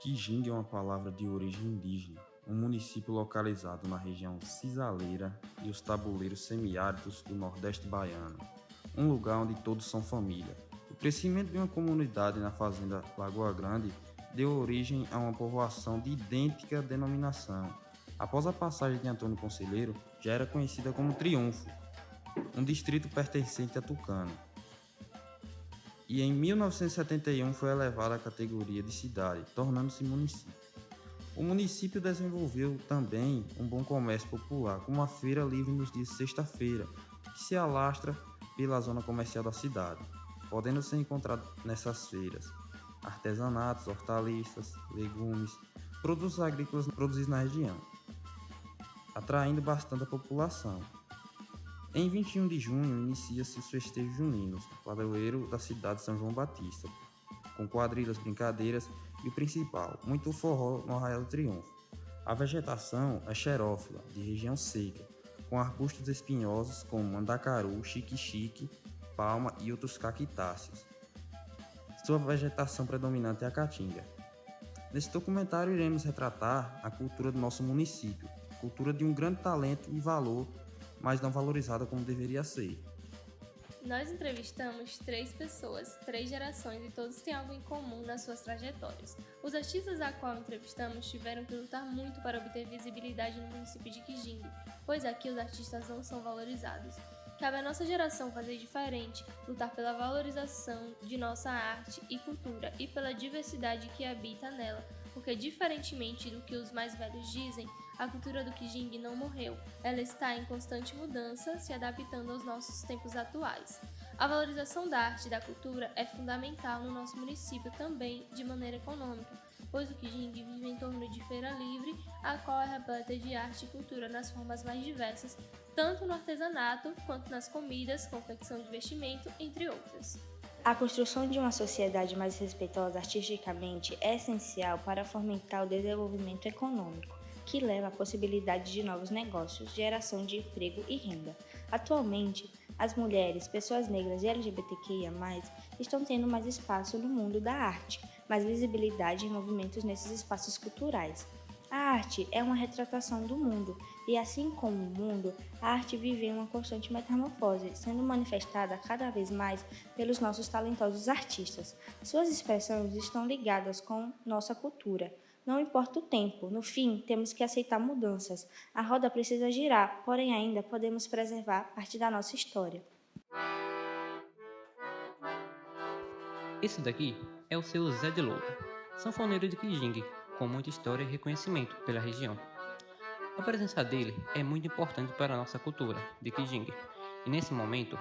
Quijingue é uma palavra de origem indígena, um município localizado na região cisaleira e os tabuleiros semiáridos do Nordeste baiano, um lugar onde todos são família. O crescimento de uma comunidade na fazenda Lagoa Grande deu origem a uma povoação de idêntica denominação. Após a passagem de Antônio Conselheiro, já era conhecida como Triunfo, um distrito pertencente a Tucano, e em 1971 foi elevada à categoria de cidade, tornando-se município. O município desenvolveu também um bom comércio popular, como a feira livre nos dias de sexta-feira, que se alastra pela zona comercial da cidade, podendo ser encontrado nessas feiras artesanatos, hortaliças, legumes, produtos agrícolas produzidos na região, atraindo bastante a população. Em 21 de junho, inicia-se os festejos juninos, no padroeiro da cidade de São João Batista, com quadrilhas, brincadeiras e o principal, muito forró no Arraial do Triunfo. A vegetação é xerófila, de região seca, com arbustos espinhosos como mandacaru, xique-xique, palma e outros cactáceos. Sua vegetação predominante é a caatinga. Nesse documentário iremos retratar a cultura do nosso município, cultura de um grande talento e valor, mas não valorizada como deveria ser. Nós entrevistamos 3 pessoas, 3 gerações e todos têm algo em comum nas suas trajetórias. Os artistas a qual entrevistamos tiveram que lutar muito para obter visibilidade no município de Quijingue, pois aqui os artistas não são valorizados. Cabe à nossa geração fazer diferente, lutar pela valorização de nossa arte e cultura e pela diversidade que habita nela, porque diferentemente do que os mais velhos dizem, a cultura do Quijingue não morreu, ela está em constante mudança, se adaptando aos nossos tempos atuais. A valorização da arte e da cultura é fundamental no nosso município também de maneira econômica, pois o Quijingue vive em torno de feira livre, a qual é repleta de arte e cultura nas formas mais diversas, tanto no artesanato quanto nas comidas, confecção de vestimento, entre outras. A construção de uma sociedade mais respeitosa artisticamente é essencial para fomentar o desenvolvimento econômico, que leva à possibilidade de novos negócios, geração de emprego e renda. Atualmente, as mulheres, pessoas negras e LGBTQIA+, estão tendo mais espaço no mundo da arte, mais visibilidade em movimentos nesses espaços culturais. A arte é uma retratação do mundo, e assim como o mundo, a arte vive em uma constante metamorfose, sendo manifestada cada vez mais pelos nossos talentosos artistas. Suas expressões estão ligadas com nossa cultura. Não importa o tempo, no fim, temos que aceitar mudanças. A roda precisa girar, porém ainda podemos preservar parte da nossa história. Esse daqui é o seu Zé de Loura, sanfoneiro de Quijingue, com muita história e reconhecimento pela região. A presença dele é muito importante para a nossa cultura de Quijingue, e nesse momento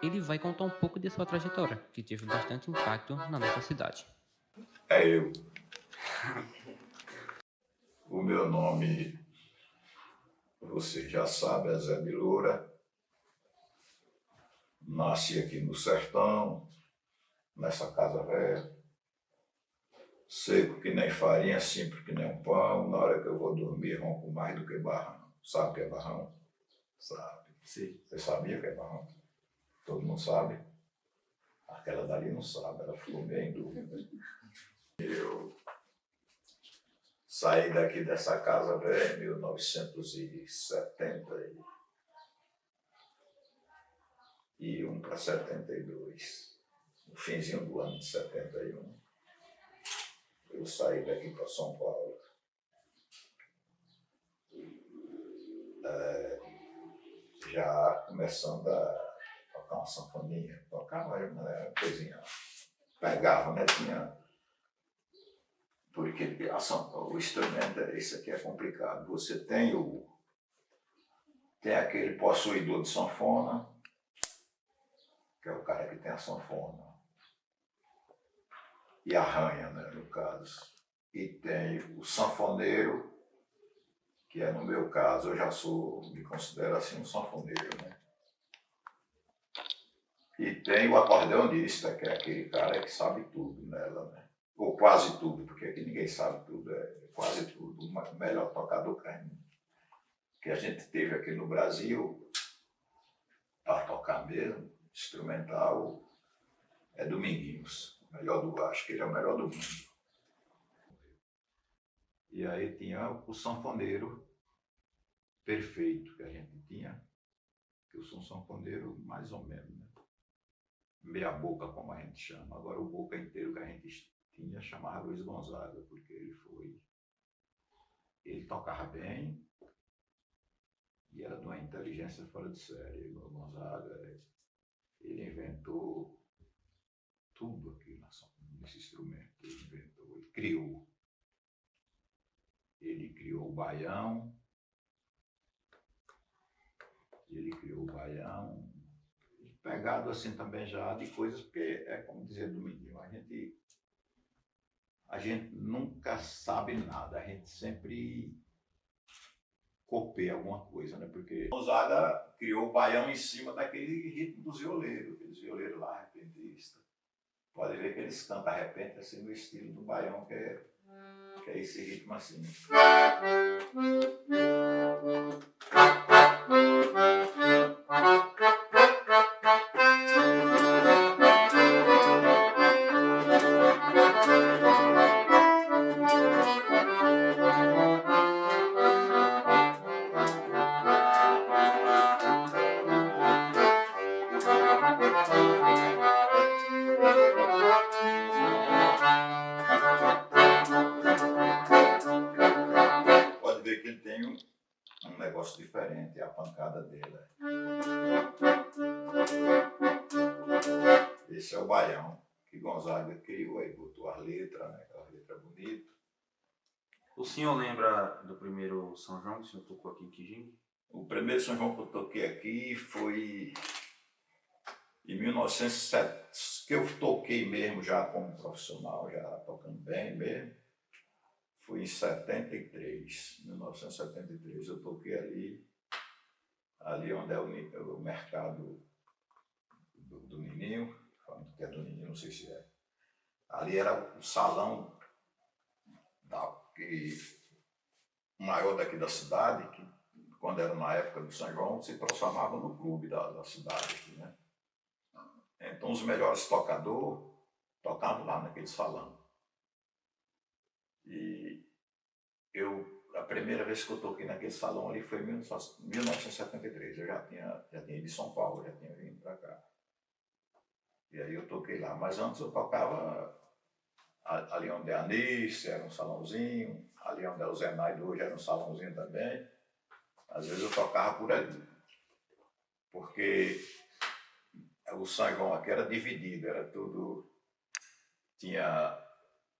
ele vai contar um pouco de sua trajetória, que teve bastante impacto na nossa cidade. É eu. O meu nome, você já sabe, é Zé de Loura. Nasci aqui no sertão, nessa casa velha. Seco que nem farinha, simples que nem um pão. Na hora que eu vou dormir, ronco mais do que barrão. Sabe o que é barrão? Sabe. Sim. Você sabia o que é barrão? Todo mundo sabe? Aquela dali não sabe, ela ficou bem em dúvida. Eu saí daqui dessa casa velha em 1971 para 72. No finzinho do ano de 71. Eu saí daqui para São Paulo. Já começando a tocar uma sanfoninha. Tocava, né, coisinha. Pegava, né? Tinha. Porque o instrumento, isso aqui é complicado. Você tem aquele possuidor de sanfona, que é o cara que tem a sanfona, e arranha, né, no caso. E tem o sanfoneiro, que é, no meu caso, me considero assim um sanfoneiro, né? E tem o acordeonista, que é aquele cara que sabe tudo nela, né? Ou quase tudo, porque aqui ninguém sabe tudo, é quase tudo. O melhor tocador que a gente teve aqui no Brasil, para tocar mesmo, instrumental, é Dominguinhos. Acho que ele é o melhor do mundo. E aí tinha o sanfoneiro perfeito que a gente tinha, que eu sou um sanfoneiro mais ou menos, né? Meia boca, como a gente chama. Agora o boca inteiro que a gente tinha chamava Luiz Gonzaga, porque ele tocava bem e era de uma inteligência fora de série. O Gonzaga, ele inventou tudo aqui nesse instrumento. Ele criou. Ele criou o baião, pegado assim também já de coisas, porque é como dizer do menino, a gente nunca sabe nada, a gente sempre copiia alguma coisa, né? Porque Gonzaga criou o baião em cima daquele ritmo dos violeiros, aqueles violeiros lá, repentistas. Pode ver que eles cantam a repente assim no estilo do baião, que é esse ritmo assim. Pode ver que ele tem um negócio diferente, a pancada dele. Esse é o baião que Gonzaga criou aí, botou as letras, né? Aquela letra bonita. O senhor lembra do primeiro São João que o senhor tocou aqui em Quijingue? O primeiro São João que eu toquei aqui foi em 1907, que eu toquei mesmo já como profissional, já tocando bem mesmo. Foi em 73, 1973. Eu toquei ali onde é o mercado do Nininho, que é do Nininho, não sei se é. Ali era o salão maior daqui da cidade, que quando era na época do São João, se transformava no clube da cidade aqui, né? Então os melhores tocadores tocavam lá naquele salão. E a primeira vez que eu toquei naquele salão ali foi em 1973. Eu já tinha ido de São Paulo, já tinha vindo para cá. E aí eu toquei lá. Mas antes eu tocava ali onde é a Anice, era um salãozinho. Ali onde é o Zenaido hoje era um salãozinho também. Às vezes eu tocava por ali. Porque o São João aqui era dividido, era tudo...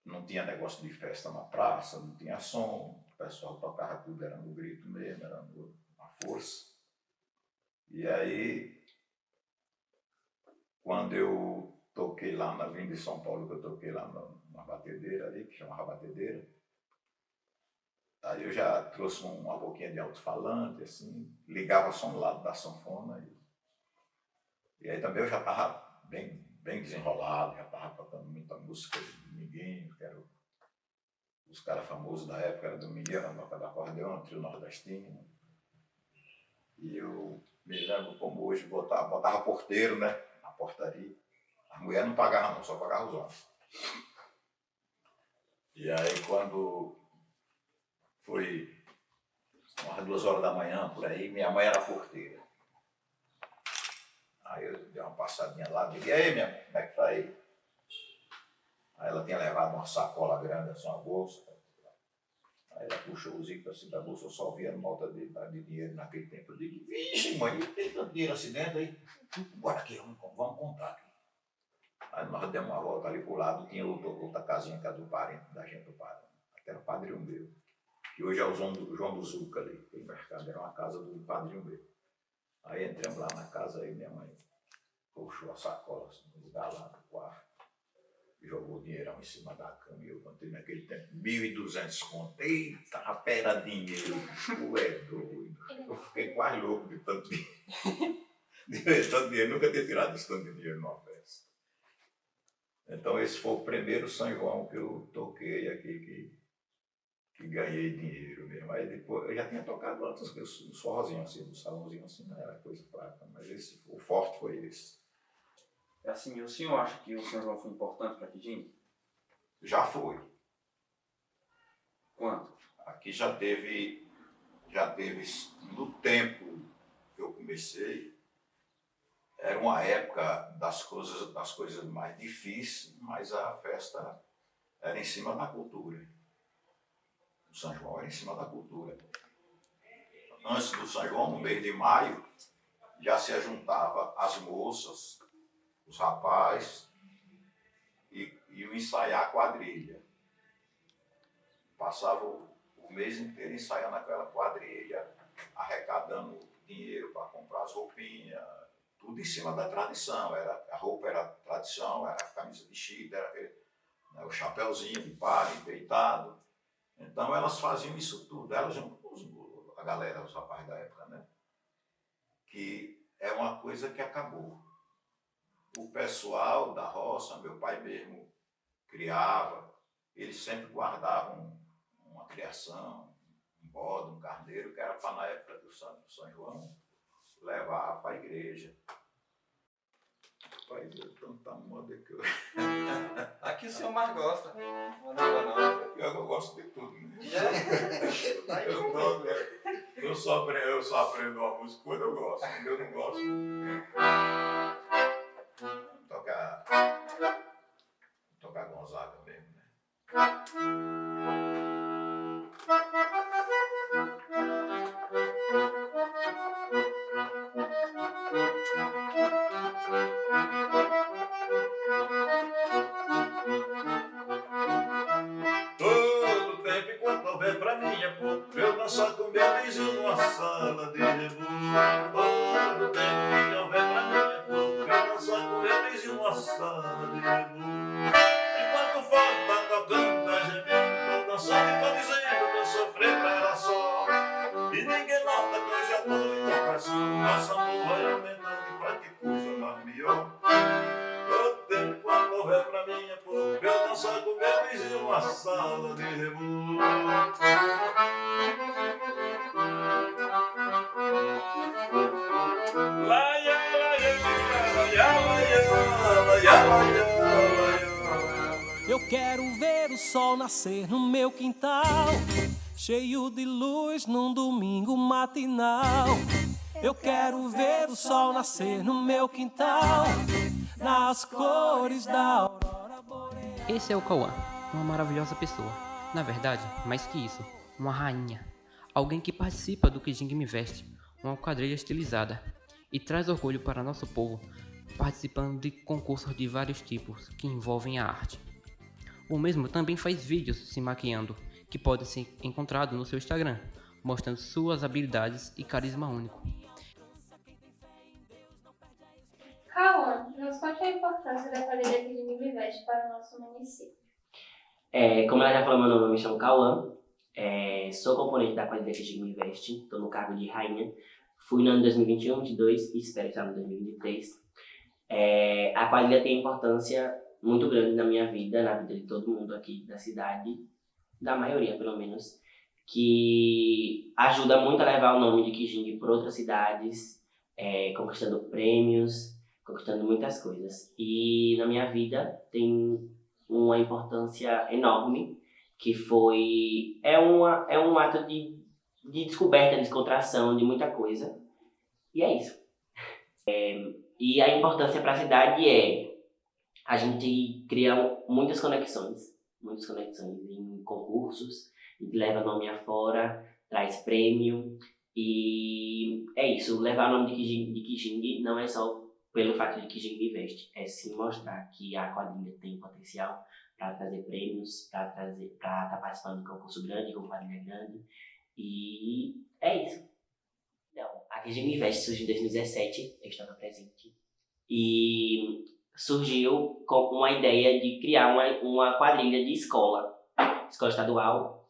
Não tinha negócio de festa na praça, não tinha som. O pessoal tocava tudo, era no grito mesmo, era na força. E aí, quando eu toquei lá na Vinda de São Paulo, que eu toquei lá na batedeira ali, que chamava batedeira, aí eu já trouxe uma boquinha de alto-falante, assim, ligava só no lado da sanfona. E aí também eu já estava bem desenrolado, já estava tocando muita música de Dominguinho, que era os caras famosos da época, era Dominguinho, era Noca da Acordeão, Trio Nordestino. E eu me lembro como hoje botava porteiro, né, na portaria. As mulheres não pagavam não, só pagavam os homens. E aí quando foi umas 2 horas da manhã, por aí, minha mãe era porteira. Aí eu dei uma passadinha lá, digo, e aí minha mãe, como é que tá aí? Aí ela tinha levado uma sacola grande, assim, uma bolsa. Aí ela puxou o zico assim da bolsa, eu só via nota de dinheiro naquele tempo. Eu digo, vixe mãe, tem tanto dinheiro assim dentro aí? Bora aqui, vamos contar aqui. Aí nós demos uma volta ali pro lado, tinha outra casinha que era do parente da gente, do parente. Até era o padrinho meu. Que hoje é o João do Zuca ali, aquele mercado, era uma casa do padrinho meu. Aí entramos lá na casa, aí minha mãe puxou a sacola assim, no lugar lá do quarto. Jogou o dinheirão em cima da cama e eu contei naquele tempo 1.200 conto. Eita, rapé, era dinheiro. Tu é doido. Eu fiquei quase louco de tanto dinheiro. De tanto dinheiro, nunca tinha tirado esse tanto de dinheiro numa festa. Então esse foi o primeiro São João que eu toquei aqui, que ganhei dinheiro mesmo. Aí depois, eu já tinha tocado antes uns forrozinhos assim, um salãozinho assim, não era coisa fraca, mas o forte foi esse. É assim, o senhor acha que o São João foi importante para Quijingue? Já foi. Quanto? Aqui já teve no tempo que eu comecei, era uma época das coisas mais difíceis, mas a festa era em cima da cultura. O São João era em cima da cultura. Antes do São João, no mês de maio, já se juntava as moças, os rapazes, e iam ensaiar a quadrilha. Passava o mês inteiro ensaiando aquela quadrilha, arrecadando dinheiro para comprar as roupinhas, tudo em cima da tradição. A roupa era tradição, era a camisa de chita, era o chapéuzinho de palha, enfeitado. Então elas faziam isso tudo, elas junto com a galera, os rapazes da época, né? Que é uma coisa que acabou. O pessoal da roça, meu pai mesmo criava, eles sempre guardavam uma criação, um bode, um carneiro, que era para na época do São João levar para a igreja. Pai, tanta moda que eu... Aqui o senhor mais gosta. Não. Eu gosto de tudo, né? Tá Eu só aprendo uma música quando eu gosto. Quando eu não gosto, tocar Gonzaga mesmo, né? Todo tempo enquanto houver pra mim é pouco, eu dançar com meu vizinho numa sala de reboco. Todo tempo que houver pra mim é pouco, eu dançar com meu vizinho numa sala de reboco. Enquanto o fogo tá tocando, tá gemendo, tô dançando e tô dizendo que eu sofri pra ela só. E ninguém nota que eu já tô em confessão, nosso amor vai aumentando e pra que coisa mais melhor. Todo tempo quando houver pra mim é pouco, eu dançar com meu vizinho numa sala de reboco. Eu quero ver o sol nascer no meu quintal, cheio de luz num domingo matinal. Eu quero ver o sol nascer no meu quintal, nas cores da aurora boreal. Esse é o Cauã, uma maravilhosa pessoa. Na verdade, mais que isso, uma rainha. Alguém que participa do Kijing Me Veste, uma quadrilha estilizada, e traz orgulho para nosso povo, participando de concursos de vários tipos que envolvem a arte. O mesmo também faz vídeos se maquiando, que podem ser encontrados no seu Instagram, mostrando suas habilidades e carisma único. Cauã, nos conte a importância da quadrilha Kijing Me Veste para o nosso município. Como ela já falou, meu nome, eu me chamo Cauã, sou componente da quadrilha Kijing Me Veste, estou no cargo de rainha. Fui no ano 2021, 2022 e espero estar no 2023. A quadrilha tem importância muito grande na minha vida, na vida de todo mundo aqui da cidade, da maioria pelo menos, que ajuda muito a levar o nome de Kijing por outras cidades, conquistando prêmios, conquistando muitas coisas. E na minha vida tem uma importância enorme, que é um ato de descoberta, de descontração, de muita coisa. E é isso. E a importância para a cidade a gente cria muitas conexões em concursos, a gente leva nome afora, traz prêmio, e é isso, levar o nome de Kijing não é só pelo fato de Kijing Me Veste, é sim mostrar que a quadrilha tem potencial para trazer prêmios, para estar participando de um concurso grande, com quadrilha grande, e é isso. Então, a Kijing Me Veste surgiu em 2017, eu estava presente, e surgiu com uma ideia de criar uma quadrilha de escola estadual.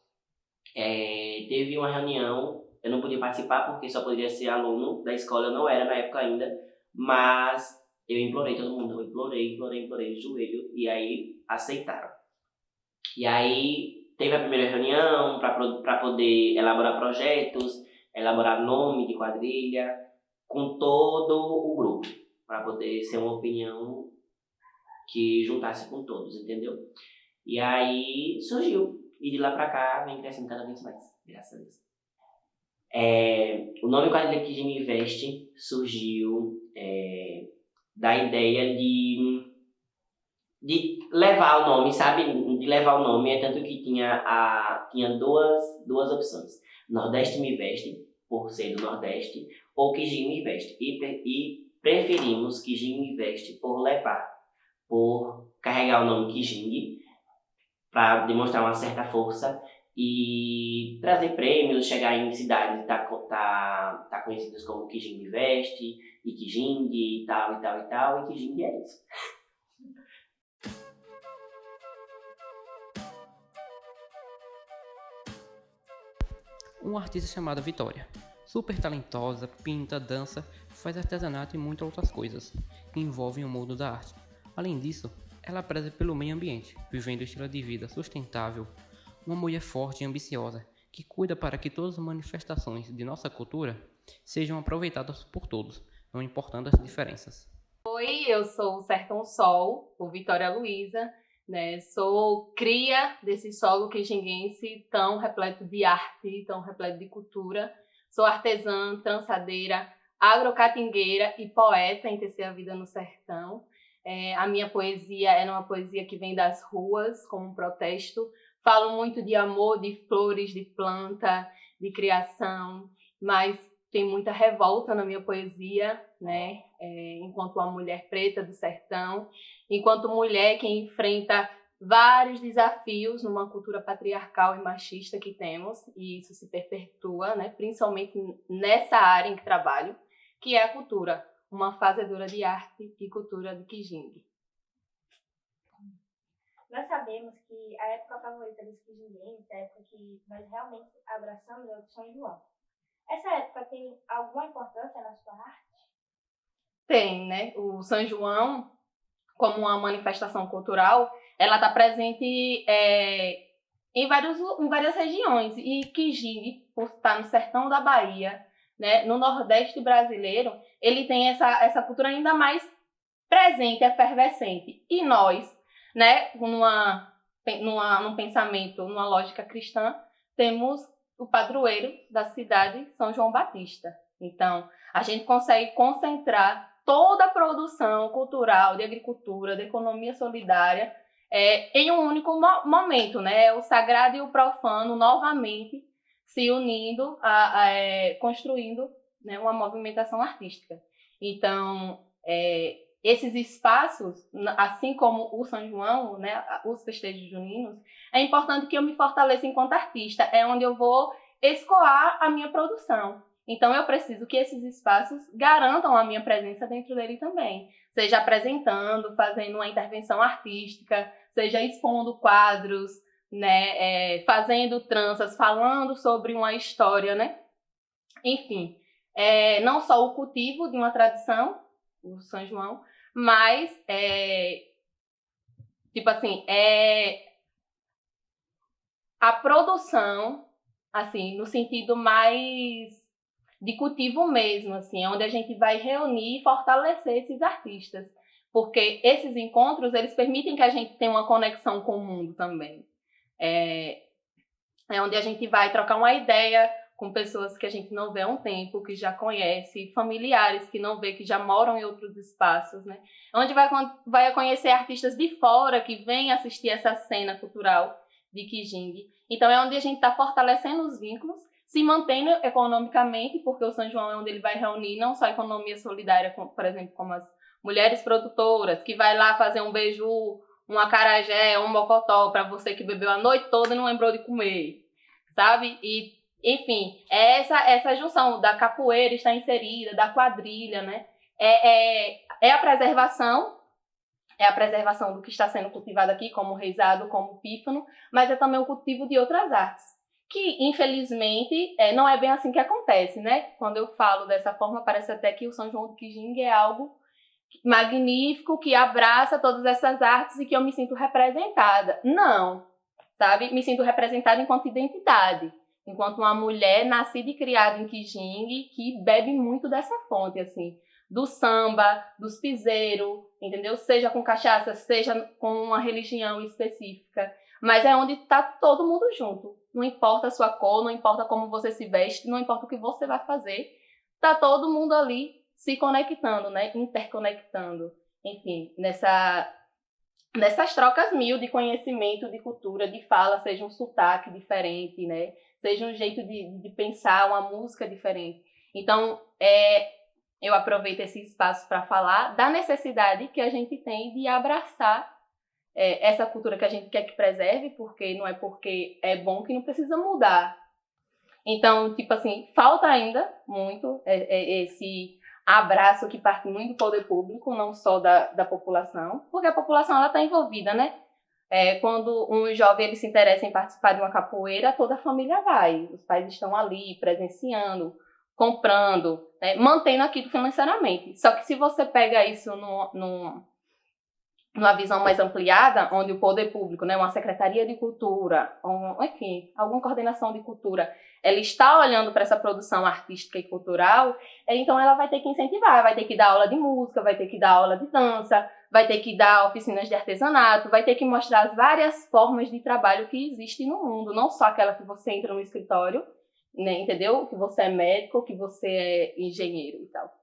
Teve uma reunião, eu não podia participar porque só poderia ser aluno da escola, eu não era na época ainda, mas eu implorei todo mundo, eu implorei de joelho, e aí aceitaram. E aí teve a primeira reunião para poder elaborar projetos, elaborar nome de quadrilha, com todo o grupo, para poder ser uma opinião que juntasse com todos, entendeu? E aí surgiu e de lá pra cá vem crescendo cada vez mais, graças a Deus. O nome Quadrilha Kijing Investe surgiu da ideia de levar o nome, sabe? De levar o nome, é tanto que tinha duas opções. Nordeste Me Veste, por ser do Nordeste, ou Kijing Me Veste. E preferimos Kijing Me Veste por carregar o nome Kijing, para demonstrar uma certa força e trazer prêmios, chegar em cidades e tá conhecidos como Kijing Me Veste, e Kijing e tal, e Kijing é isso. Uma artista chamada Vitória, super talentosa, pinta, dança, faz artesanato e muitas outras coisas que envolvem o mundo da arte. Além disso, ela preza pelo meio ambiente, vivendo um estilo de vida sustentável, uma mulher forte e ambiciosa, que cuida para que todas as manifestações de nossa cultura sejam aproveitadas por todos, não importando as diferenças. Oi, eu sou o Sertão Sol, ou Vitória Luiza, né? Sou cria desse solo quijinguense tão repleto de arte, tão repleto de cultura. Sou artesã, trançadeira, agrocatingueira e poeta em Tecer a Vida no Sertão. A minha poesia é uma poesia que vem das ruas, como um protesto. Falo muito de amor, de flores, de planta, de criação, mas tem muita revolta na minha poesia, né? Enquanto uma mulher preta do sertão, enquanto mulher que enfrenta vários desafios numa cultura patriarcal e machista que temos, e isso se perpetua, né? Principalmente nessa área em que trabalho, que é a cultura, uma fazedora de arte e cultura de Kijing. Nós sabemos que a época favorita dos quijinguenses, a época que nós realmente abraçamos, é o São João. Essa época tem alguma importância na sua arte? Tem, né? O São João, como uma manifestação cultural, ela está presente em várias regiões. E Kijing, por estar no sertão da Bahia, né, no Nordeste brasileiro, ele tem essa cultura ainda mais presente, efervescente. E nós, né, num pensamento, numa lógica cristã, temos o padroeiro da cidade, São João Batista. Então, a gente consegue concentrar toda a produção cultural, de agricultura, de economia solidária, em um único momento, né? O sagrado e o profano novamente se unindo, construindo, né, uma movimentação artística. Então, esses espaços, assim como o São João, né, os festejos juninos, é importante que eu me fortaleça enquanto artista, é onde eu vou escoar a minha produção. Então, eu preciso que esses espaços garantam a minha presença dentro dele também. Seja apresentando, fazendo uma intervenção artística, seja expondo quadros, né, fazendo tranças, falando sobre uma história, né? Enfim, não só o cultivo de uma tradição, o São João, mas, a produção, assim, no sentido mais de cultivo mesmo, assim, onde a gente vai reunir e fortalecer esses artistas, porque esses encontros, eles permitem que a gente tenha uma conexão com o mundo também. É onde a gente vai trocar uma ideia com pessoas que a gente não vê há um tempo, que já conhece, familiares que não vê, que já moram em outros espaços, né? Onde vai conhecer artistas de fora que vêm assistir essa cena cultural de Kijing. Então é onde a gente está fortalecendo os vínculos, se mantendo economicamente, porque o São João é onde ele vai reunir não só a economia solidária, por exemplo, como as mulheres produtoras, que vai lá fazer um beiju, um acarajé, um mocotó para você que bebeu a noite toda e não lembrou de comer, sabe? E, enfim, essa junção da capoeira está inserida, da quadrilha, né? É a preservação do que está sendo cultivado aqui, como o reisado, como o pífano, mas é também o cultivo de outras artes, que, infelizmente, não é bem assim que acontece, né? Quando eu falo dessa forma, parece até que o São João do Kijing é algo magnífico, que abraça todas essas artes e que eu me sinto representada. Não, sabe? Me sinto representada enquanto identidade, enquanto uma mulher nascida e criada em Kijing, que bebe muito dessa fonte, assim. do samba, dos piseiros, entendeu? Seja com cachaça, seja com uma religião específica. Mas é onde está todo mundo junto. Não importa a sua cor, não importa como você se veste, não importa o que você vai fazer. Está todo mundo ali se conectando, né? Interconectando. Enfim, nessas trocas mil de conhecimento, de cultura, de fala, seja um sotaque diferente, né? Seja um jeito de pensar, uma música diferente. Então, eu aproveito esse espaço para falar da necessidade que a gente tem de abraçar essa cultura que a gente quer que preserve, porque não é porque é bom que não precisa mudar. Então, tipo assim, falta ainda muito esse abraço que parte muito do poder público, não só da população, porque a população ela está envolvida, né? Quando um jovem ele se interessa em participar de uma capoeira, toda a família vai. Os pais estão ali presenciando, comprando, né? Mantendo aquilo financeiramente. Só que se você pega isso numa visão mais ampliada, onde o poder público, né, uma secretaria de cultura, enfim, alguma coordenação de cultura, ela está olhando para essa produção artística e cultural, então ela vai ter que incentivar, vai ter que dar aula de música, vai ter que dar aula de dança, vai ter que dar oficinas de artesanato, vai ter que mostrar as várias formas de trabalho que existem no mundo, não só aquela que você entra no escritório, né, entendeu? Que você é médico, que você é engenheiro e tal.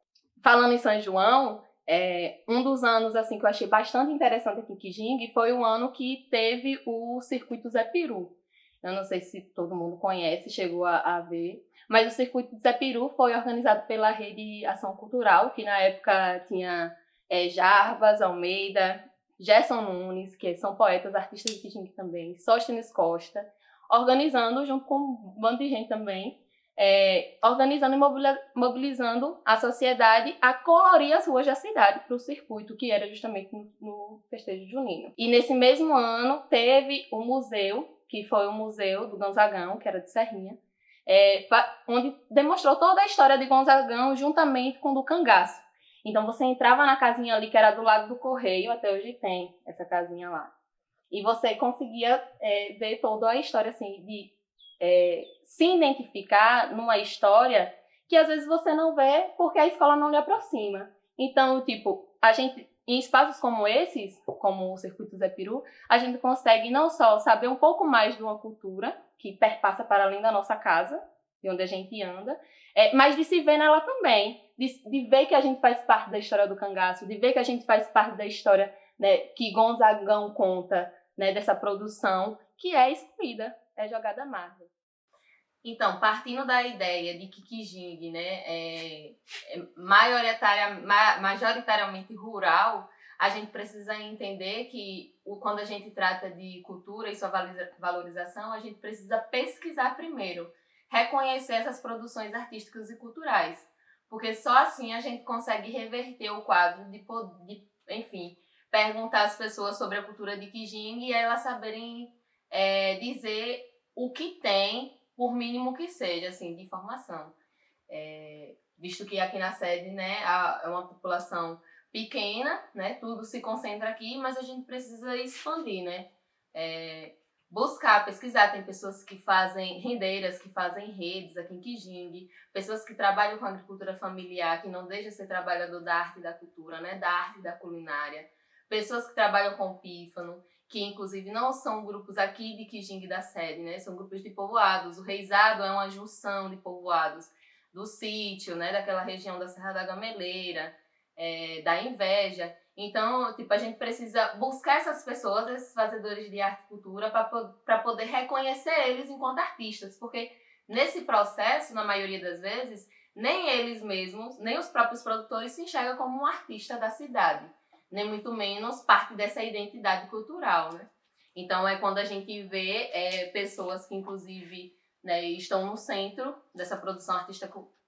Falando em São João, um dos anos assim, que eu achei bastante interessante aqui em Quijingue foi o ano que teve o Circuito Zé Peru. Eu não sei se todo mundo conhece, chegou a ver, mas o Circuito Zé Peru foi organizado pela Rede Ação Cultural, que na época tinha Jarbas Almeida, Gerson Nunes, que são poetas, artistas de Quijingue também, Sóstenes Costa, organizando junto com um bando de gente também, organizando e mobilizando a sociedade a colorir as ruas da cidade para o circuito, que era justamente no festejo junino. E nesse mesmo ano teve o museu, que foi o Museu do Gonzagão, que era de Serrinha, onde demonstrou toda a história de Gonzagão juntamente com o do cangaço. Então você entrava na casinha ali, que era do lado do Correio, até hoje tem essa casinha lá. E você conseguia ver toda a história, assim, de se identificar numa história que às vezes você não vê porque a escola não lhe aproxima. Então, tipo, a gente, em espaços como esses, como o Circuito Zé Peru, a gente consegue não só saber um pouco mais de uma cultura que perpassa para além da nossa casa, de onde a gente anda, mas de se ver nela também, de ver que a gente faz parte da história do cangaço, de ver que a gente faz parte da história, né, que Gonzagão conta, né, dessa produção que é excluída, é jogada à margem. Então, partindo da ideia de que Quijingue, né, é majoritariamente rural, a gente precisa entender que quando a gente trata de cultura e sua valorização, a gente precisa pesquisar primeiro, reconhecer essas produções artísticas e culturais, porque só assim a gente consegue reverter o quadro enfim, perguntar às pessoas sobre a cultura de Quijingue e elas saberem dizer o que tem, por mínimo que seja, assim, de informação. Visto que aqui na sede, né, é uma população pequena, né, tudo se concentra aqui, mas a gente precisa expandir, né, buscar, pesquisar. Tem pessoas que fazem rendeiras, que fazem redes aqui em Quijingue, pessoas que trabalham com agricultura familiar, que não deixa de ser trabalhador da arte e da cultura, né, da arte e da culinária, pessoas que trabalham com pífano, que inclusive não são grupos aqui de Quijingue da sede, né? São grupos de povoados. O Reisado é uma junção de povoados do sítio, né? Daquela região da Serra da Gameleira, da Inveja. Então, tipo, a gente precisa buscar essas pessoas, esses fazedores de arte e cultura, para poder reconhecer eles enquanto artistas, porque nesse processo, na maioria das vezes, nem eles mesmos, nem os próprios produtores se enxergam como um artista da cidade, nem muito menos parte dessa identidade cultural, né? Então é quando a gente vê pessoas que inclusive, né, estão no centro dessa produção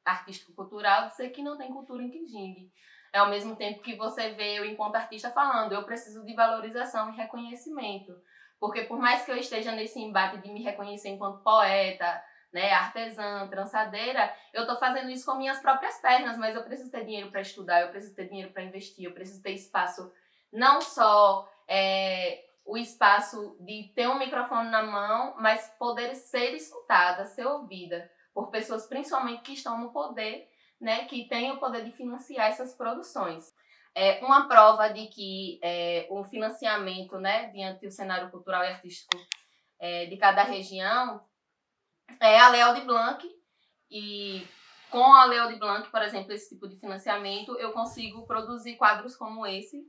artístico-cultural, dizer que não tem cultura em Quijingue. É ao mesmo tempo que você vê eu enquanto artista falando, eu preciso de valorização e reconhecimento, porque por mais que eu esteja nesse embate de me reconhecer enquanto poeta, né, artesã, trançadeira, eu estou fazendo isso com minhas próprias pernas, mas eu preciso ter dinheiro para estudar, eu preciso ter dinheiro para investir, eu preciso ter espaço, não só o espaço de ter um microfone na mão, mas poder ser escutada, ser ouvida por pessoas principalmente que estão no poder, né, que têm o poder de financiar essas produções. Uma prova de que o financiamento, né, diante do cenário cultural e artístico de cada região é a Lei Aldir Blanc, e com a Lei Aldir Blanc, por exemplo, esse tipo de financiamento, eu consigo produzir quadros como esse,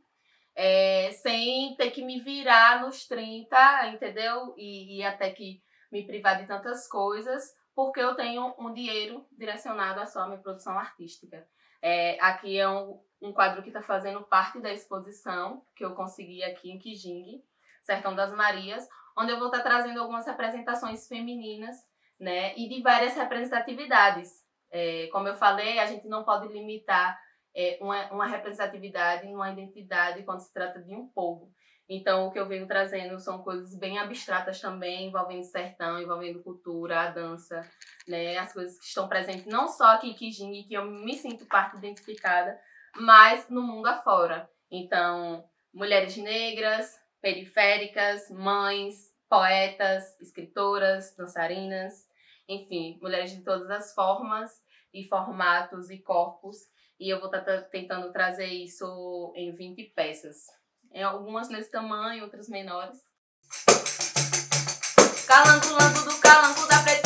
sem ter que me virar nos 30, entendeu? E até que me privar de tantas coisas, porque eu tenho um dinheiro direcionado a só a minha produção artística. Aqui é um quadro que está fazendo parte da exposição que eu consegui aqui em Quijingue, Sertão das Marias, onde eu vou estar trazendo algumas representações femininas, né, e de várias representatividades. Como eu falei, a gente não pode limitar uma representatividade numa identidade quando se trata de um povo. Então, o que eu venho trazendo são coisas bem abstratas também, envolvendo sertão, envolvendo cultura, a dança, né, as coisas que estão presentes não só aqui em Quijingue, que eu me sinto parte identificada, mas no mundo afora. Então, mulheres negras, periféricas, mães, poetas, escritoras, dançarinas, enfim, mulheres de todas as formas e formatos e corpos. E eu vou estar tentando trazer isso em 20 peças. Algumas nesse tamanho, outras menores. Calango, lango do calango da preta.